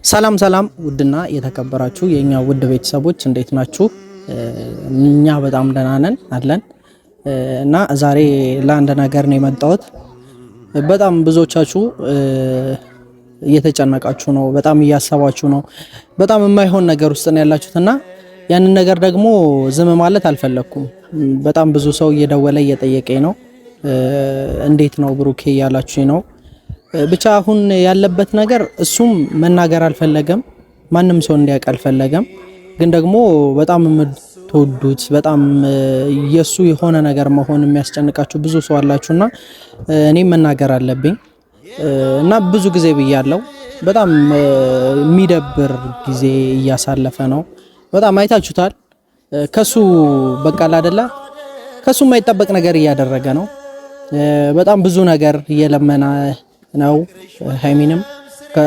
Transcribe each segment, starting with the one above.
ሰላም ሰላም ውድና የተከበራችሁ የኛ ውድ ቤተሰቦች እንዴት ናችሁ? እኛ በጣም ደህና ነን አለን እና ዛሬ ለአንድ ነገር ነው የመጣሁት። በጣም ብዙዎቻችሁ እየተጨነቃችሁ ነው፣ በጣም እያሰባችሁ ነው፣ በጣም የማይሆን ነገር ውስጥ ነው ያላችሁትና ያንን ነገር ደግሞ ዝም ማለት አልፈለኩም። በጣም ብዙ ሰው እየደወለ እየጠየቀኝ ነው፣ እንዴት ነው ብሩኬ እያላችሁኝ ነው። ብቻ አሁን ያለበት ነገር እሱም መናገር አልፈለገም፣ ማንም ሰው እንዲያውቅ አልፈለገም። ግን ደግሞ በጣም የምትወዱት በጣም የሱ የሆነ ነገር መሆን የሚያስጨንቃችሁ ብዙ ሰው አላችሁና እኔም መናገር አለብኝ እና ብዙ ጊዜ ብያለሁ። በጣም የሚደብር ጊዜ እያሳለፈ ነው። በጣም አይታችሁታል። ከሱ በቃል አይደለ ከሱ የማይጠበቅ ነገር እያደረገ ነው። በጣም ብዙ ነገር እየለመነ ነው። ሃይሚንም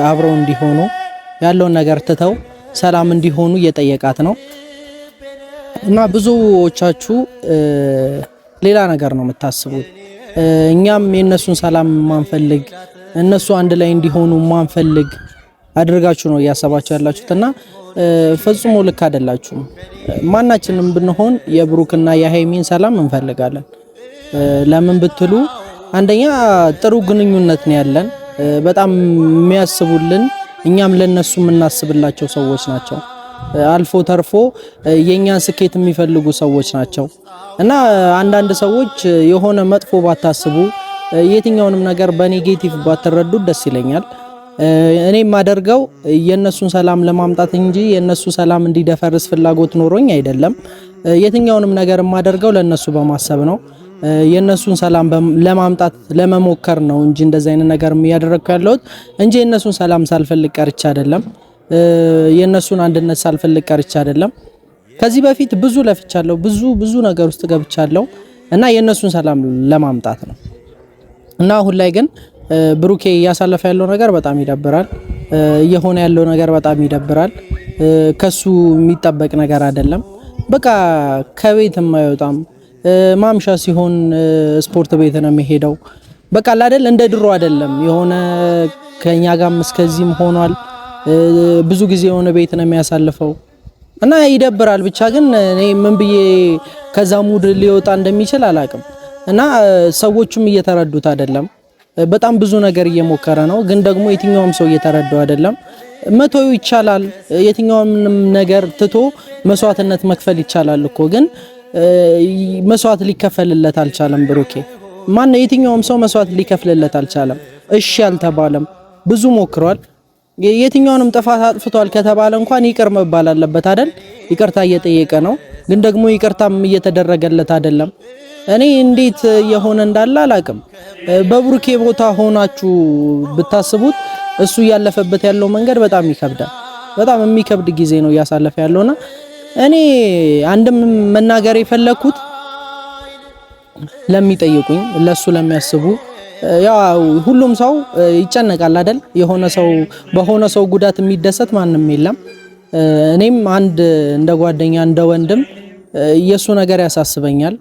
አብረው እንዲሆኑ ያለውን ነገር ትተው ሰላም እንዲሆኑ እየጠየቃት ነው እና ብዙዎቻችሁ ሌላ ነገር ነው የምታስቡት። እኛም የነሱን ሰላም ማንፈልግ እነሱ አንድ ላይ እንዲሆኑ ማንፈልግ አድርጋችሁ ነው እያሰባችሁ ያላችሁትና ፈጽሞ ልክ አይደላችሁም። ማናችንም ብንሆን የብሩክና የሃይሚን ሰላም እንፈልጋለን። ለምን ብትሉ አንደኛ ጥሩ ግንኙነት ነው ያለን። በጣም የሚያስቡልን እኛም ለነሱ የምናስብላቸው ሰዎች ናቸው። አልፎ ተርፎ የኛን ስኬት የሚፈልጉ ሰዎች ናቸው እና አንዳንድ ሰዎች የሆነ መጥፎ ባታስቡ የትኛውንም ነገር በኔጌቲቭ ባትረዱት ደስ ይለኛል። እኔ የማደርገው የነሱን ሰላም ለማምጣት እንጂ የነሱ ሰላም እንዲደፈርስ ፍላጎት ኖሮኝ አይደለም። የትኛውንም ነገር የማደርገው ለነሱ በማሰብ ነው። የነሱን ሰላም ለማምጣት ለመሞከር ነው እንጂ እንደዛ አይነት ነገር ያደረኩ ያለሁት እንጂ የነሱን ሰላም ሳልፈልግ ቀርቻ አይደለም። የነሱን አንድነት ሳልፈልግ ቀርቻ አይደለም። ከዚህ በፊት ብዙ ለፍቻለሁ፣ ብዙ ነገር ውስጥ ገብቻለሁ እና የነሱን ሰላም ለማምጣት ነው እና አሁን ላይ ግን ብሩኬ እያሳለፈ ያለው ነገር በጣም ይደብራል። እየሆነ ያለው ነገር በጣም ይደብራል። ከሱ የሚጠበቅ ነገር አይደለም። በቃ ከቤትም አይወጣም። ማምሻ ሲሆን ስፖርት ቤት ነው የሚሄደው። በቃ አይደል እንደ ድሮ አይደለም። የሆነ ከኛ ጋርም እስከዚህም ሆኗል። ብዙ ጊዜ የሆነ ቤት ነው የሚያሳልፈው እና ይደብራል። ብቻ ግን እኔ ምን ብዬ ከዛ ሙድ ሊወጣ እንደሚችል አላቅም እና ሰዎቹም እየተረዱት አይደለም። በጣም ብዙ ነገር እየሞከረ ነው፣ ግን ደግሞ የትኛውም ሰው እየተረዳው አይደለም። መተው ይቻላል። የትኛውንም ነገር ትቶ መስዋዕትነት መክፈል ይቻላል እኮ ግን መስዋዕት ሊከፈልለት አልቻለም። ብሩኬ ማን የትኛውም ሰው መስዋዕት ሊከፍልለት አልቻለም። እሺ አልተባለም። ብዙ ሞክሯል። የትኛውንም ጥፋት አጥፍቷል ከተባለ እንኳን ይቅር መባል አለበት አይደል? ይቅርታ እየጠየቀ ነው፣ ግን ደግሞ ይቅርታም እየተደረገለት አይደለም። እኔ እንዴት የሆነ እንዳለ አላቅም። በብሩኬ ቦታ ሆናችሁ ብታስቡት እሱ እያለፈበት ያለው መንገድ በጣም ይከብዳል። በጣም የሚከብድ ጊዜ ነው እያሳለፈ ያለውና እኔ አንድም መናገር የፈለኩት ለሚጠይቁኝ ለሱ ለሚያስቡ ያው ሁሉም ሰው ይጨነቃል አይደል? የሆነ ሰው በሆነ ሰው ጉዳት የሚደሰት ማንም የለም። እኔም አንድ እንደ ጓደኛ እንደ ወንድም የሱ ነገር ያሳስበኛል።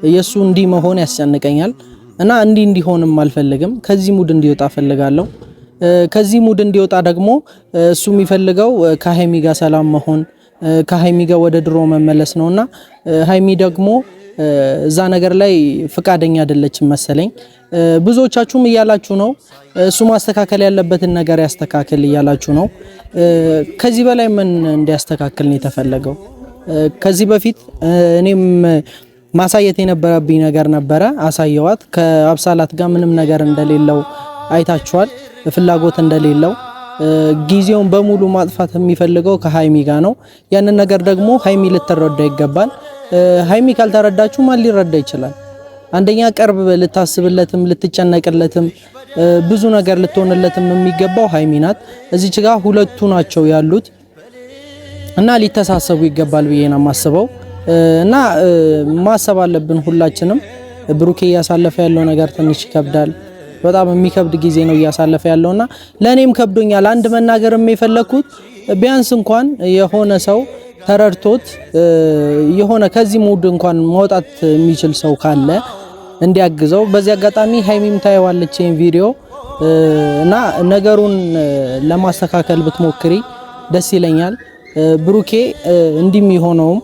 የሱ እንዲህ መሆን ያስጨንቀኛል እና እንዲሆንም አልፈልግም። ከዚህ ሙድ እንዲወጣ ፈልጋለሁ። ከዚህ ሙድ እንዲወጣ ደግሞ እሱ የሚፈልገው ከሃይሚ ጋር ሰላም መሆን ከሃይሚ ጋር ወደ ድሮ መመለስ ነውና ሃይሚ ደግሞ እዛ ነገር ላይ ፍቃደኛ አይደለችም መሰለኝ። ብዙዎቻችሁም እያላችሁ ነው እሱ ማስተካከል ያለበትን ነገር ያስተካክል እያላችሁ ነው። ከዚህ በላይ ምን እንዲያስተካክል ነው የተፈለገው? ከዚህ በፊት እኔም ማሳየት የነበረብኝ ነገር ነበረ፣ አሳየዋት። ከአብሳላት ጋር ምንም ነገር እንደሌለው አይታችኋል። ፍላጎት እንደሌለው ጊዜውን በሙሉ ማጥፋት የሚፈልገው ከሃይሚ ጋር ነው። ያንን ነገር ደግሞ ሃይሚ ልትረዳ ይገባል። ሃይሚ ካልተረዳችሁ ማን ሊረዳ ይችላል? አንደኛ ቅርብ ልታስብለትም ልትጨነቅለትም ብዙ ነገር ልትሆንለትም የሚገባው ሃይሚ ናት። እዚች ጋር ሁለቱ ናቸው ያሉት እና ሊተሳሰቡ ይገባል ብዬ ነው የማስበው እና ማሰብ አለብን ሁላችንም። ብሩኬ እያሳለፈ ያለው ነገር ትንሽ ይከብዳል። በጣም የሚከብድ ጊዜ ነው እያሳለፈ ያለውና ለኔም ከብዶኛል። አንድ መናገር የፈለኩት ቢያንስ እንኳን የሆነ ሰው ተረድቶት የሆነ ከዚህ ሙድ እንኳን መውጣት የሚችል ሰው ካለ እንዲያግዘው። በዚህ አጋጣሚ ሃይሚም ታየዋለች ይሄን ቪዲዮ እና ነገሩን ለማስተካከል ብትሞክሪ ደስ ይለኛል። ብሩኬ እንዲም የሆነውም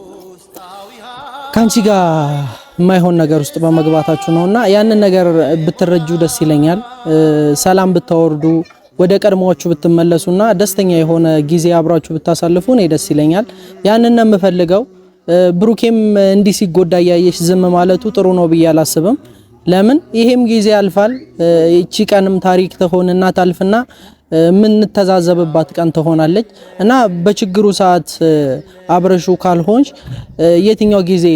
ካንቺ ጋር የማይሆን ነገር ውስጥ በመግባታችሁ ነውና ያንን ነገር ብትረጁ ደስ ይለኛል። ሰላም ብታወርዱ ወደ ቀድሞዎቹ ብትመለሱና ደስተኛ የሆነ ጊዜ አብራችሁ ብታሳልፉ እኔ ደስ ይለኛል። ያንን ነው የምፈልገው። ብሩኬም እንዲህ ሲጎዳ ያየሽ ዝም ማለቱ ጥሩ ነው ብዬ አላስብም። ለምን ይሄም ጊዜ ያልፋል። እቺ ቀንም ታሪክ ትሆንና ታልፍና ምን ተዛዘበባት ቀን ትሆናለች እና በችግሩ ሰዓት አብረሹ ካልሆንሽ የትኛው ጊዜ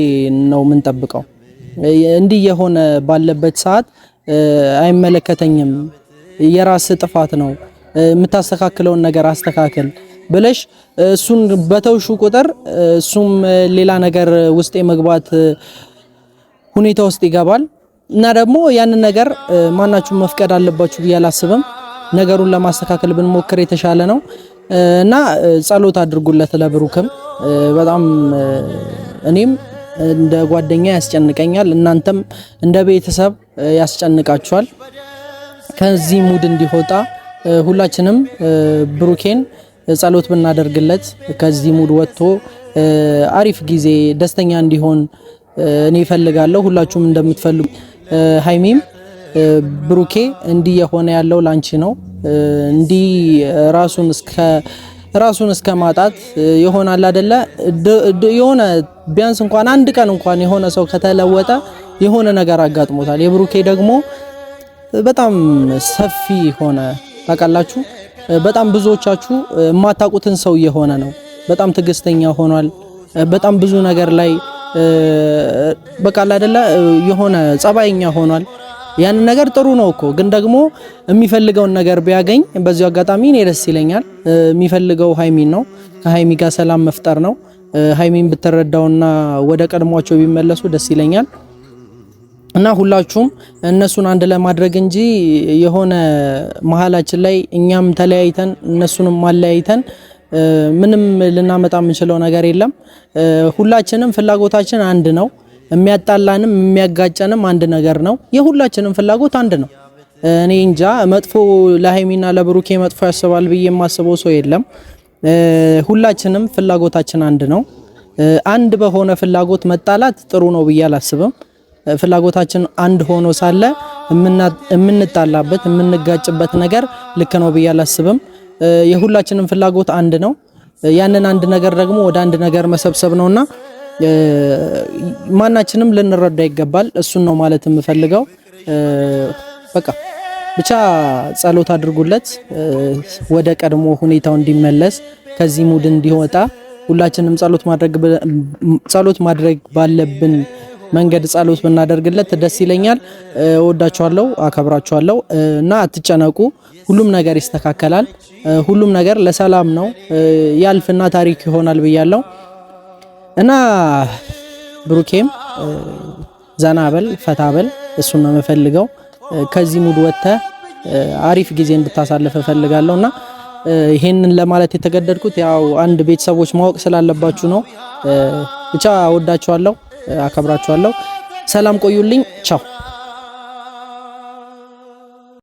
ነው ምን ጠብቀው? እንዲህ የሆነ ባለበት ሰዓት አይመለከተኝም፣ የራስ ጥፋት ነው፣ የምታስተካክለውን ነገር አስተካክል ብለሽ እሱን በተውሹ ቁጥር እሱም ሌላ ነገር ውስጥ የመግባት ሁኔታ ውስጥ ይገባል እና ደግሞ ያንን ነገር ማናችሁም መፍቀድ አለባችሁ ብዬ አላስብም። ነገሩን ለማስተካከል ብንሞክር የተሻለ ነው እና ጸሎት አድርጉለት ለብሩክም። በጣም እኔም እንደ ጓደኛ ያስጨንቀኛል፣ እናንተም እንደ ቤተሰብ ያስጨንቃችኋል። ከዚህ ሙድ እንዲወጣ ሁላችንም ብሩኬን ጸሎት ብናደርግለት ከዚህ ሙድ ወጥቶ አሪፍ ጊዜ ደስተኛ እንዲሆን እኔ እፈልጋለሁ። ሁላችሁም እንደምትፈልጉ ሃይሚም ብሩኬ እንዲህ የሆነ ያለው ላንቺ ነው። እንዲህ ራሱን እስከ ማጣት ይሆናል አይደለ? የሆነ ቢያንስ እንኳን አንድ ቀን እንኳን የሆነ ሰው ከተለወጠ የሆነ ነገር አጋጥሞታል። የብሩኬ ደግሞ በጣም ሰፊ ሆነ ታውቃላችሁ። በጣም ብዙዎቻችሁ የማታውቁትን ሰው የሆነ ነው። በጣም ትዕግስተኛ ሆኗል። በጣም ብዙ ነገር ላይ በቃ አይደለ የሆነ ጸባይኛ ሆኗል። ያን ነገር ጥሩ ነው እኮ ግን ደግሞ የሚፈልገውን ነገር ቢያገኝ በዚሁ አጋጣሚ እኔ ደስ ይለኛል። የሚፈልገው ሃይሚን ነው። ከሃይሚ ጋር ሰላም መፍጠር ነው። ሃይሚን ብትረዳውና ወደ ቀድሟቸው ቢመለሱ ደስ ይለኛል እና ሁላችሁም እነሱን አንድ ለማድረግ እንጂ የሆነ መሀላችን ላይ እኛም ተለያይተን እነሱንም ማለያይተን ምንም ልናመጣ የምንችለው ነገር የለም። ሁላችንም ፍላጎታችን አንድ ነው። የሚያጣላንም የሚያጋጨንም አንድ ነገር ነው። የሁላችንም ፍላጎት አንድ ነው። እኔ እንጃ መጥፎ ለሃይሚና ለብሩኬ መጥፎ ያስባል ብዬ የማስበው ሰው የለም። ሁላችንም ፍላጎታችን አንድ ነው። አንድ በሆነ ፍላጎት መጣላት ጥሩ ነው ብዬ አላስብም። ፍላጎታችን አንድ ሆኖ ሳለ የምንጣላበት የምንጋጭበት ነገር ልክ ነው ብዬ አላስብም። የሁላችንም ፍላጎት አንድ ነው። ያንን አንድ ነገር ደግሞ ወደ አንድ ነገር መሰብሰብ ነውና ማናችንም ልንረዳ ይገባል። እሱን ነው ማለት የምፈልገው። በቃ ብቻ ጸሎት አድርጉለት ወደ ቀድሞ ሁኔታው እንዲመለስ ከዚህ ሙድ እንዲወጣ ሁላችንም ጸሎት ማድረግ ባለብን መንገድ ጸሎት ብናደርግለት ደስ ይለኛል። እወዳችኋለሁ፣ አከብራችኋለሁ እና አትጨነቁ። ሁሉም ነገር ይስተካከላል። ሁሉም ነገር ለሰላም ነው። ያልፍና ታሪክ ይሆናል ብያለሁ እና ብሩኬም ዘና በል ፈታ በል። እሱን ነው የምፈልገው። ከዚህ ሙድ ወጥተህ አሪፍ ጊዜ እንድታሳልፍ እፈልጋለሁና ይሄንን ለማለት የተገደድኩት ያው አንድ ቤተሰቦች ማወቅ ስላለባችሁ ነው። ብቻ እወዳችኋለሁ፣ አከብራችኋለሁ። ሰላም ቆዩልኝ። ቻው